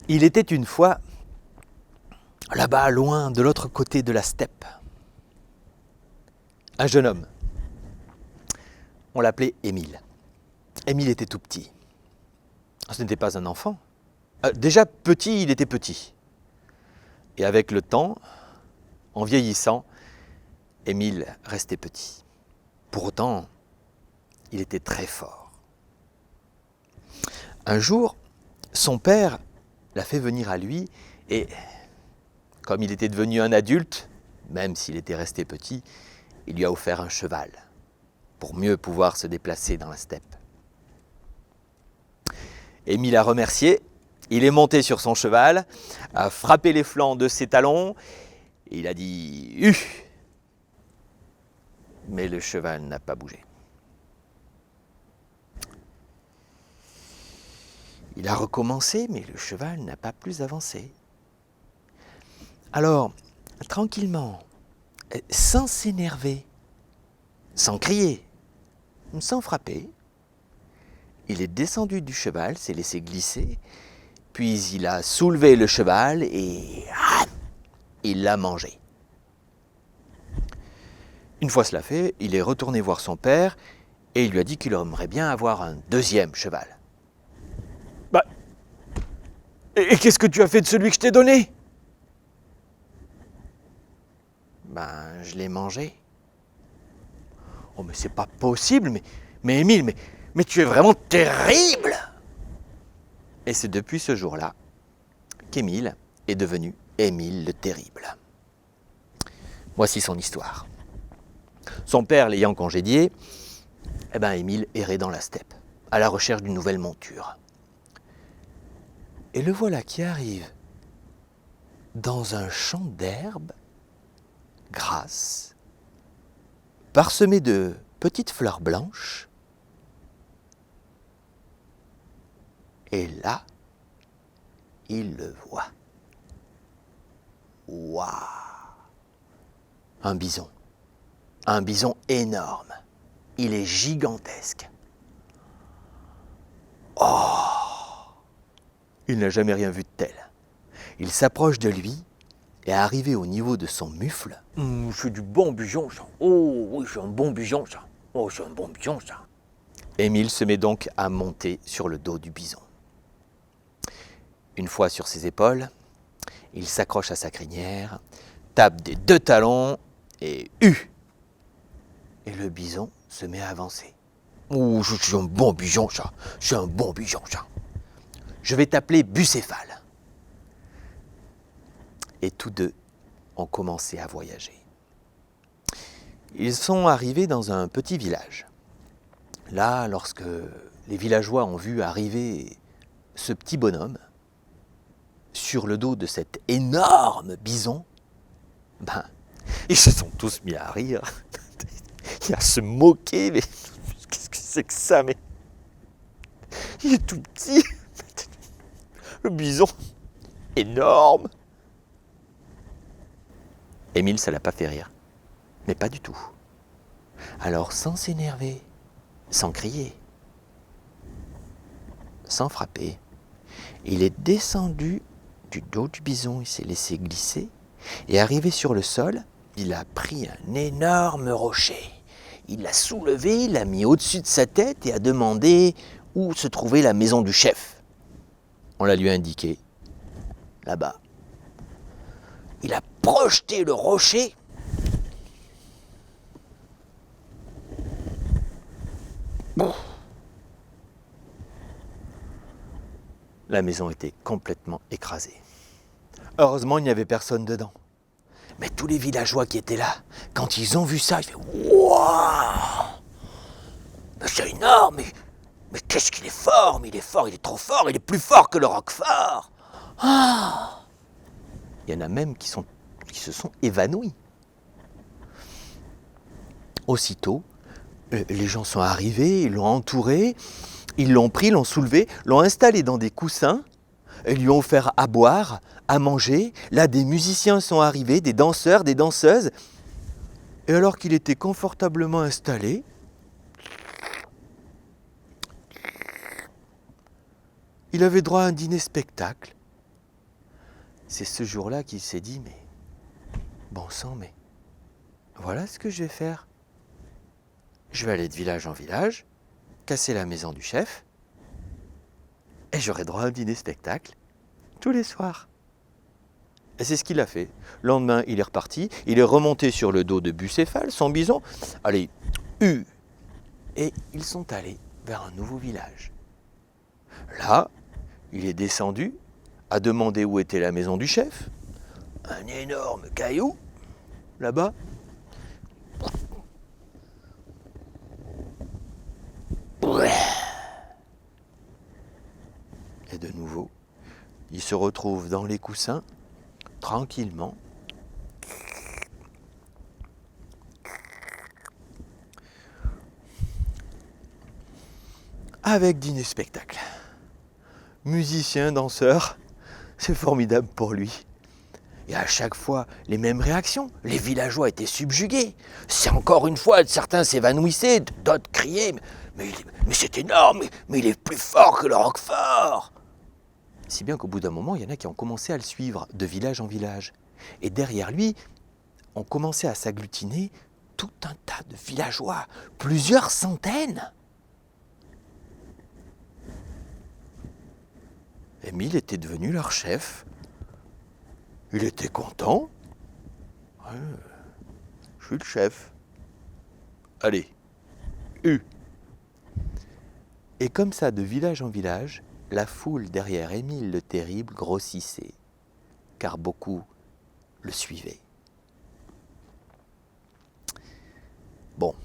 Il était une fois, là-bas, loin, de l'autre côté de la steppe, un jeune homme. On l'appelait Émile. Émile était tout petit. Ce n'était pas un enfant. Déjà petit, il était petit. Et avec le temps, en vieillissant, Émile restait petit. Pour autant, il était très fort. Un jour, son père l'a fait venir à lui et, comme il était devenu un adulte, même s'il était resté petit, il lui a offert un cheval pour mieux pouvoir se déplacer dans la steppe. Émile a remercié, il est monté sur son cheval, a frappé les flancs de ses talons et il a dit « Hu !» Mais le cheval n'a pas bougé. Il a recommencé, mais le cheval n'a pas plus avancé. Alors, tranquillement, sans s'énerver, sans crier, sans frapper, il est descendu du cheval, s'est laissé glisser, puis il a soulevé le cheval et il l'a mangé. Une fois cela fait, il est retourné voir son père et il lui a dit qu'il aimerait bien avoir un deuxième cheval. Et qu'est-ce que tu as fait de celui que je t'ai donné ? Je l'ai mangé. Oh, mais c'est pas possible, mais Émile, mais tu es vraiment terrible ! Et c'est depuis ce jour-là qu'Émile est devenu Émile le Terrible. Voici son histoire. Son père l'ayant congédié, Émile errait dans la steppe, à la recherche d'une nouvelle monture. Et le voilà qui arrive dans un champ d'herbe grasse, parsemé de petites fleurs blanches. Et là, il le voit. Waouh! Un bison énorme. Il est gigantesque. Oh! Il n'a jamais rien vu de tel. Il s'approche de lui et arrivé au niveau de son mufle. Je suis du bon bison, ça. Oh, oui, je suis un bon bison, ça. Oh, je suis un bon bison, ça. Émile se met donc à monter sur le dos du bison. Une fois sur ses épaules, il s'accroche à sa crinière, tape des deux talons et hue. Et le bison se met à avancer. Oh, je suis un bon bison, ça. Je suis un bon bison, ça. Je vais t'appeler Bucéphale. Et tous deux ont commencé à voyager. Ils sont arrivés dans un petit village. Là, lorsque les villageois ont vu arriver ce petit bonhomme sur le dos de cet énorme bison, ils se sont tous mis à rire, à se moquer. Mais qu'est-ce que c'est que ça? Mais il est tout petit, le bison énorme. Émile, ça l'a pas fait rire, mais pas du tout. Alors, sans s'énerver, sans crier, sans frapper, il est descendu du dos du bison, il s'est laissé glisser, et arrivé sur le sol, il a pris un énorme rocher. Il l'a soulevé, il l'a mis au-dessus de sa tête et a demandé où se trouvait la maison du chef. On la lui a indiqué, là-bas. Il a projeté le rocher. La maison était complètement écrasée. Heureusement, il n'y avait personne dedans. Mais tous les villageois qui étaient là, quand ils ont vu ça, ils fait waouh! Mais c'est énorme, mais qu'est-ce qu'il est fort, mais il est fort, il est trop fort, il est plus fort que le Roquefort. Ah! Il y en a même qui se sont évanouis. Aussitôt, les gens sont arrivés, ils l'ont entouré, ils l'ont pris, l'ont soulevé, l'ont installé dans des coussins, et lui ont offert à boire, à manger. Là, des musiciens sont arrivés, des danseurs, des danseuses. Et alors qu'il était confortablement installé, il avait droit à un dîner-spectacle. C'est ce jour-là qu'il s'est dit, mais bon sang, mais voilà ce que je vais faire. Je vais aller de village en village, casser la maison du chef, et j'aurai droit à un dîner-spectacle tous les soirs. Et c'est ce qu'il a fait. Le lendemain, il est reparti, il est remonté sur le dos de Bucéphale, son bison. Allez, et ils sont allés vers un nouveau village. Là, il est descendu, a demandé où était la maison du chef. Un énorme caillou, là-bas. Et de nouveau, il se retrouve dans les coussins, tranquillement. Avec dîner-spectacle. Musicien, danseur, c'est formidable pour lui. Et à chaque fois, les mêmes réactions. Les villageois étaient subjugués. C'est encore une fois, certains s'évanouissaient, d'autres criaient. Mais c'est énorme, mais il est plus fort que le Roquefort. Si bien qu'au bout d'un moment, il y en a qui ont commencé à le suivre de village en village. Et derrière lui, ont commencé à s'agglutiner tout un tas de villageois, plusieurs centaines. Émile était devenu leur chef. Il était content. Ouais, je suis le chef. Allez, Et comme ça, de village en village, la foule derrière Émile le Terrible grossissait, car beaucoup le suivaient. Bon,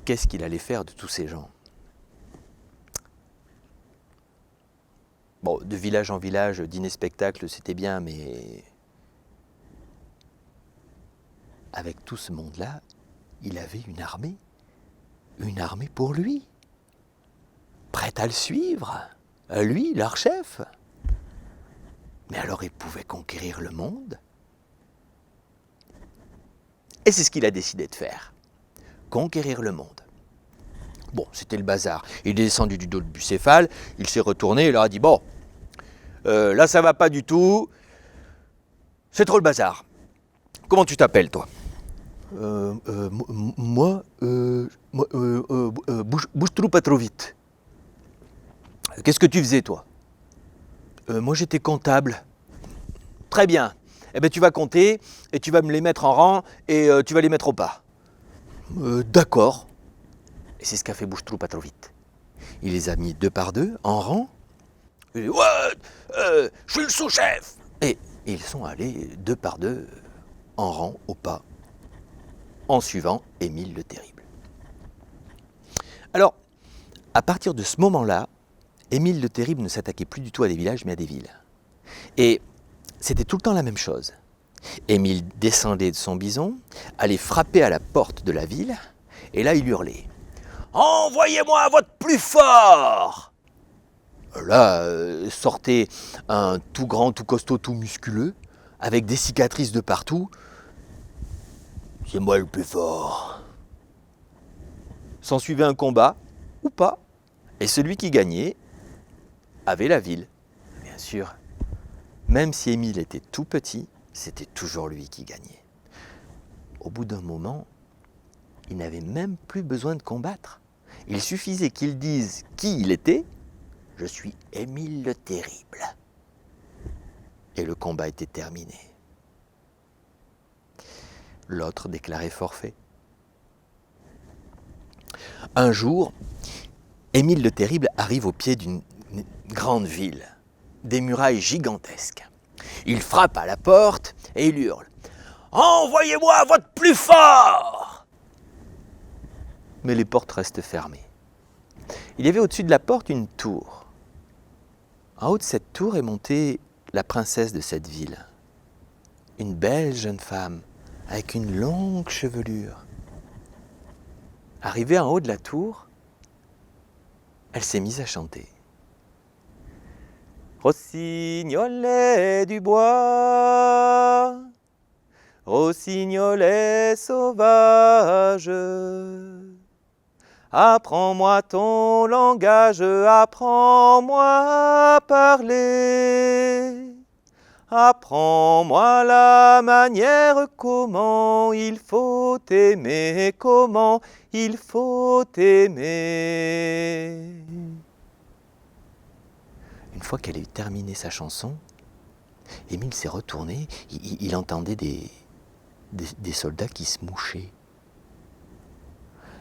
qu'est-ce qu'il allait faire de tous ces gens ? Bon, de village en village, dîner-spectacle, c'était bien, mais avec tout ce monde-là, il avait une armée pour lui, prête à le suivre, lui, leur chef. Mais alors il pouvait conquérir le monde. Et c'est ce qu'il a décidé de faire, conquérir le monde. Bon, c'était le bazar. Il est descendu du dos de Bucéphale, il s'est retourné et leur a dit « Bon, là ça va pas du tout, c'est trop le bazar. Comment tu t'appelles toi ?» Moi, bouge-trou pas trop vite. Qu'est-ce que tu faisais toi ? Moi j'étais comptable. Très bien. Eh bien tu vas compter et tu vas me les mettre en rang et tu vas les mettre au pas. D'accord. Et c'est ce qu'a fait Bouche-trou pas trop vite. Il les a mis deux par deux, en rang. Il dit, ouais, je suis le sous-chef. Et ils sont allés deux par deux, en rang, au pas, en suivant Émile le Terrible. Alors, à partir de ce moment-là, Émile le Terrible ne s'attaquait plus du tout à des villages, mais à des villes. Et c'était tout le temps la même chose. Émile descendait de son bison, allait frapper à la porte de la ville, et là il hurlait. Envoyez-moi votre plus fort ! Là, sortait un tout grand, tout costaud, tout musculeux, avec des cicatrices de partout. C'est moi le plus fort. S'ensuivait un combat, ou pas, et celui qui gagnait avait la ville. Bien sûr, même si Émile était tout petit, c'était toujours lui qui gagnait. Au bout d'un moment, il n'avait même plus besoin de combattre. Il suffisait qu'il dise qui il était. Je suis Émile le Terrible. Et le combat était terminé. L'autre déclarait forfait. Un jour, Émile le Terrible arrive au pied d'une grande ville, des murailles gigantesques. Il frappe à la porte et il hurle « Envoyez-moi votre plus fort !» Mais les portes restent fermées. Il y avait au-dessus de la porte une tour. En haut de cette tour est montée la princesse de cette ville. Une belle jeune femme avec une longue chevelure. Arrivée en haut de la tour, elle s'est mise à chanter. Rossignolet du bois, rossignolet sauvage, apprends-moi ton langage, apprends-moi à parler. Apprends-moi la manière comment il faut aimer, comment il faut aimer. Une fois qu'elle a eu terminé sa chanson, Émile s'est retourné, il entendait des soldats qui se mouchaient.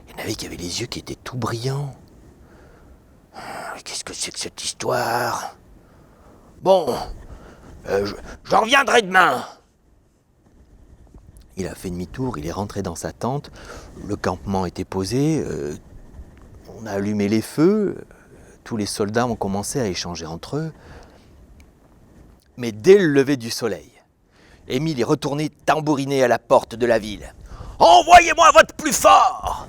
Il y en avait qui avaient les yeux qui étaient tout brillants. Qu'est-ce que c'est que cette histoire? Bon, j'en reviendrai demain. Il a fait demi-tour, il est rentré dans sa tente, le campement était posé, on a allumé les feux, tous les soldats ont commencé à échanger entre eux. Mais dès le lever du soleil, Émile est retourné tambouriner à la porte de la ville. « Envoyez-moi votre plus fort !»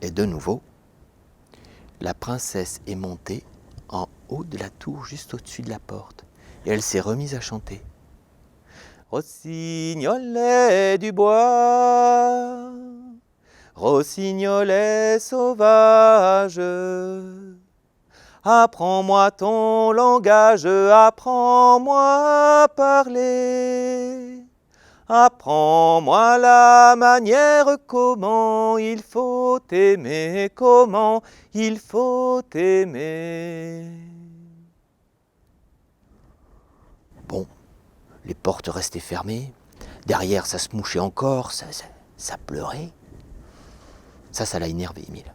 Et de nouveau, la princesse est montée en haut de la tour, juste au-dessus de la porte. Et elle s'est remise à chanter. Rossignolet du bois, rossignolet sauvage, apprends-moi ton langage, apprends-moi à parler. Apprends-moi la manière comment il faut aimer, comment il faut aimer. Bon, les portes restaient fermées, derrière ça se mouchait encore, ça pleurait. Ça l'a énervé, Émile.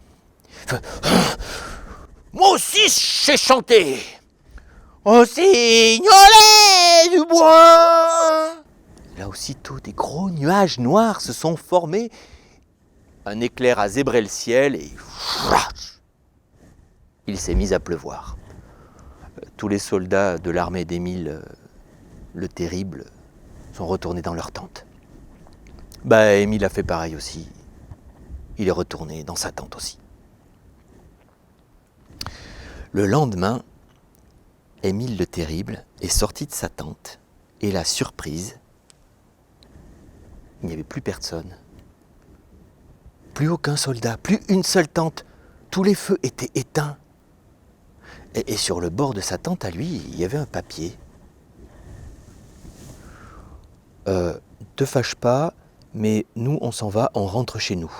Moi aussi, je sais chanter. Au signolet du bois. Là aussitôt, des gros nuages noirs se sont formés. Un éclair a zébré le ciel et il s'est mis à pleuvoir. Tous les soldats de l'armée d'Émile le Terrible sont retournés dans leur tente. Émile a fait pareil aussi. Il est retourné dans sa tente aussi. Le lendemain, Émile le Terrible est sorti de sa tente et la surprise, il n'y avait plus personne. Plus aucun soldat, plus une seule tente. Tous les feux étaient éteints. Et sur le bord de sa tente, à lui, il y avait un papier. Te fâche pas, mais nous, on s'en va, on rentre chez nous.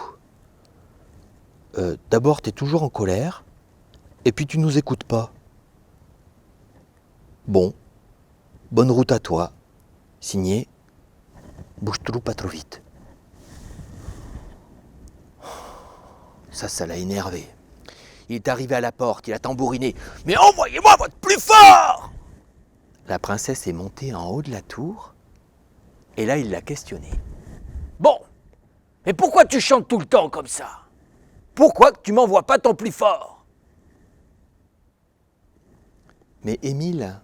D'abord, tu es toujours en colère, et puis tu nous écoutes pas. Bon, bonne route à toi. Signé, bouge-toi pas trop vite. Ça l'a énervé. Il est arrivé à la porte, il a tambouriné. « Mais envoyez-moi votre plus fort !» La princesse est montée en haut de la tour, et là il l'a questionnée. « Bon, mais pourquoi tu chantes tout le temps comme ça? Pourquoi tu m'envoies pas ton plus fort ?» Mais Émile,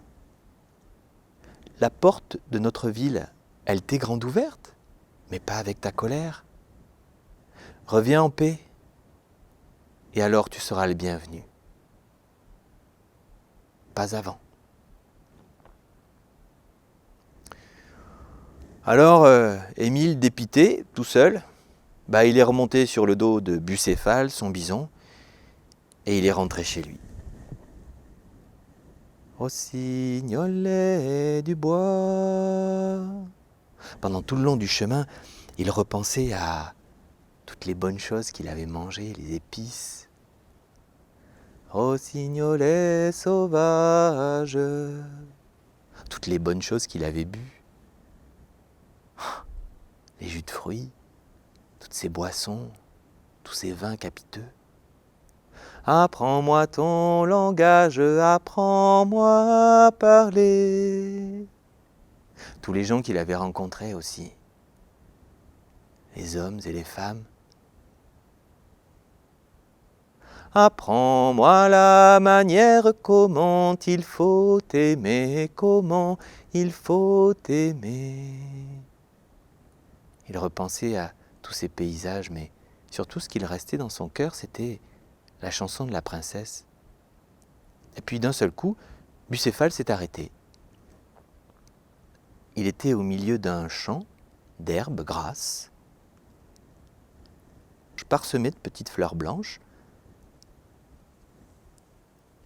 la porte de notre ville, elle t'est grande ouverte, mais pas avec ta colère. Reviens en paix. Et alors tu seras le bienvenu. Pas avant. Alors, Émile, dépité, tout seul, il est remonté sur le dos de Bucéphale, son bison, et il est rentré chez lui. Rossignolet du bois. Pendant tout le long du chemin, il repensait à toutes les bonnes choses qu'il avait mangées, les épices. Rossignolet sauvage, toutes les bonnes choses qu'il avait bues. Les jus de fruits, toutes ces boissons, tous ces vins capiteux. Apprends-moi ton langage, apprends-moi à parler. Tous les gens qu'il avait rencontrés aussi, les hommes et les femmes. Apprends-moi la manière comment il faut aimer, comment il faut aimer. Il repensait à tous ces paysages, mais surtout ce qu'il restait dans son cœur, c'était la chanson de la princesse. Et puis d'un seul coup, Bucéphale s'est arrêté. Il était au milieu d'un champ d'herbes grasses, parsemé de petites fleurs blanches.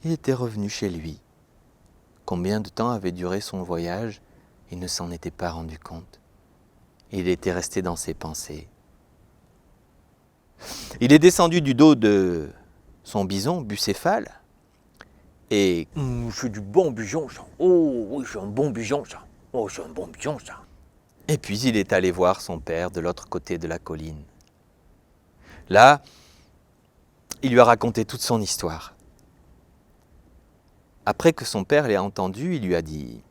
Il était revenu chez lui. Combien de temps avait duré son voyage, il ne s'en était pas rendu compte. Il était resté dans ses pensées. Il est descendu du dos de son bison, Bucéphale, et C'est du bon bison, ça. Oh, oui, c'est un bon bison, ça. Oh, c'est un bon bison, ça. Et puis il est allé voir son père de l'autre côté de la colline. Là, il lui a raconté toute son histoire. Après que son père l'ait entendu, il lui a dit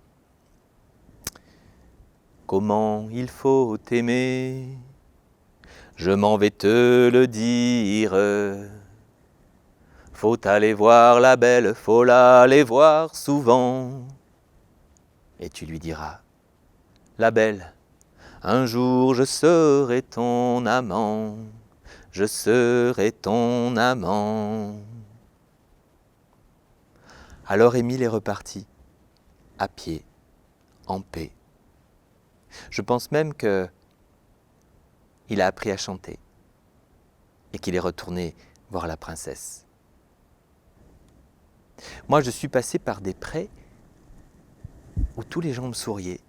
« Comment il faut t'aimer ? Je m'en vais te le dire. Faut aller voir la belle, faut l'aller voir souvent. » Et tu lui diras « La belle, un jour je serai ton amant, je serai ton amant. » Alors Émile est reparti, à pied, en paix. Je pense même qu'il a appris à chanter et qu'il est retourné voir la princesse. Moi, je suis passé par des prés où tous les gens me souriaient.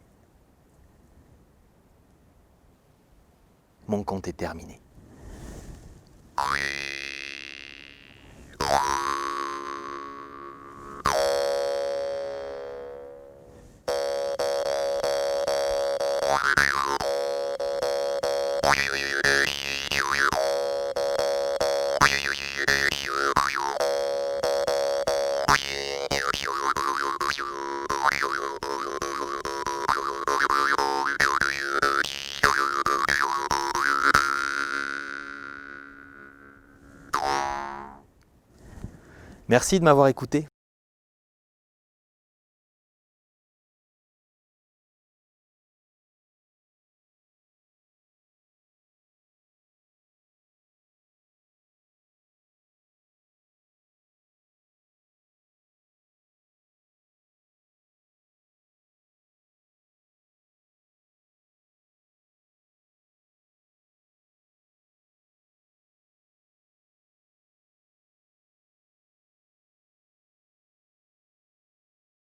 Mon conte est terminé. Merci de m'avoir écouté.